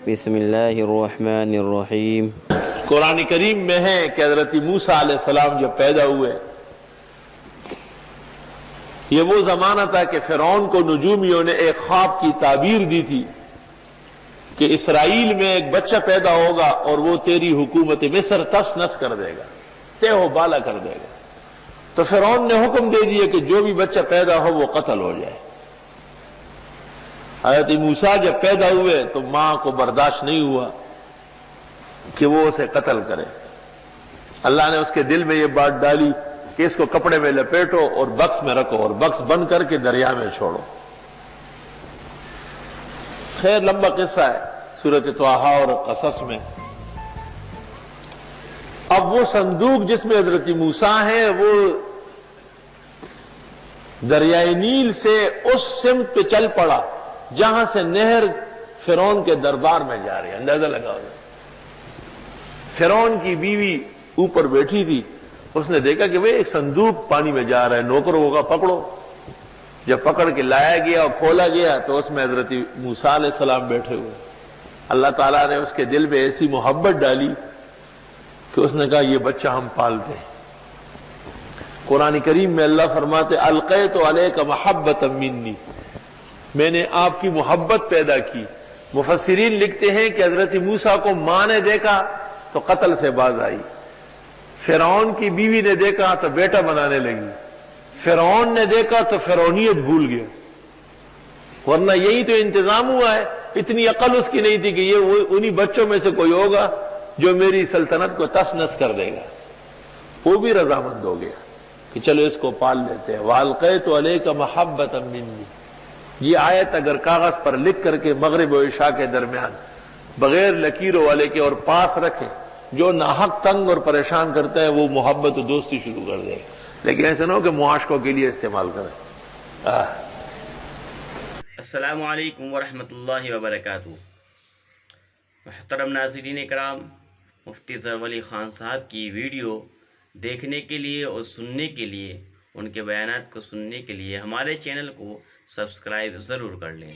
بسم اللہ الرحمن الرحیم۔ قرآن کریم میں ہے کہ حضرت موسیٰ علیہ السلام جب پیدا ہوئے، یہ وہ زمانہ تھا کہ فرعون کو نجومیوں نے ایک خواب کی تعبیر دی تھی کہ اسرائیل میں ایک بچہ پیدا ہوگا اور وہ تیری حکومت مصر تس نس کر دے گا، تہو بالا کر دے گا۔ تو فرعون نے حکم دے دیا کہ جو بھی بچہ پیدا ہو وہ قتل ہو جائے۔ حضرت موسیٰ جب پیدا ہوئے تو ماں کو برداشت نہیں ہوا کہ وہ اسے قتل کرے۔ اللہ نے اس کے دل میں یہ بات ڈالی کہ اس کو کپڑے میں لپیٹو اور بکس میں رکھو اور بکس بند کر کے دریا میں چھوڑو۔ خیر لمبا قصہ ہے سورۃ طٰہٰ اور قصص میں۔ اب وہ صندوق جس میں حضرت موسیٰ ہے وہ دریائے نیل سے اس سمت پہ چل پڑا جہاں سے نہر فرعون کے دربار میں جا رہی ہے۔ اندازہ لگاؤ، فرعون کی بیوی اوپر بیٹھی تھی، اس نے دیکھا کہ وہ ایک صندوق پانی میں جا رہا ہے، نوکروں کا پکڑو۔ جب پکڑ کے لایا گیا اور کھولا گیا تو اس میں حضرت موسیٰ علیہ السلام بیٹھے ہوئے۔ اللہ تعالیٰ نے اس کے دل میں ایسی محبت ڈالی کہ اس نے کہا یہ بچہ ہم پالتے ہیں۔ قرآن کریم میں اللہ فرماتے القیت علیک محبۃ منی، میں نے آپ کی محبت پیدا کی۔ مفسرین لکھتے ہیں کہ حضرت موسیٰ کو ماں نے دیکھا تو قتل سے باز آئی، فرعون کی بیوی نے دیکھا تو بیٹا بنانے لگی، فرعون نے دیکھا تو فرعونیت بھول گیا۔ ورنہ یہی تو انتظام ہوا ہے، اتنی عقل اس کی نہیں تھی کہ یہ انہی بچوں میں سے کوئی ہوگا جو میری سلطنت کو تس نس کر دے گا۔ وہ بھی رضامند ہو گیا کہ چلو اس کو پال لیتے ہیں۔ وَأَلْقَيْتُ عَلَيْكَ مَحَبَّةً مِّنِّي، یہ آیت اگر کاغذ پر لکھ کر کے مغرب و عشاء کے درمیان بغیر لکیروں والے کے اور پاس رکھے، جو ناحق تنگ اور پریشان کرتا ہے وہ محبت و دوستی شروع کر دے گا، لیکن ایسا نہ ہو کہ معاشقوں کے لیے استعمال کریں۔ السلام علیکم ورحمۃ اللہ وبرکاتہ۔ محترم ناظرین کرام، مفتی ظفر علی خان صاحب کی ویڈیو دیکھنے کے لیے اور سننے کے لیے، ان کے بیانات کو سننے کے لیے ہمارے چینل کو سبسکرائب ضرور کر لیں۔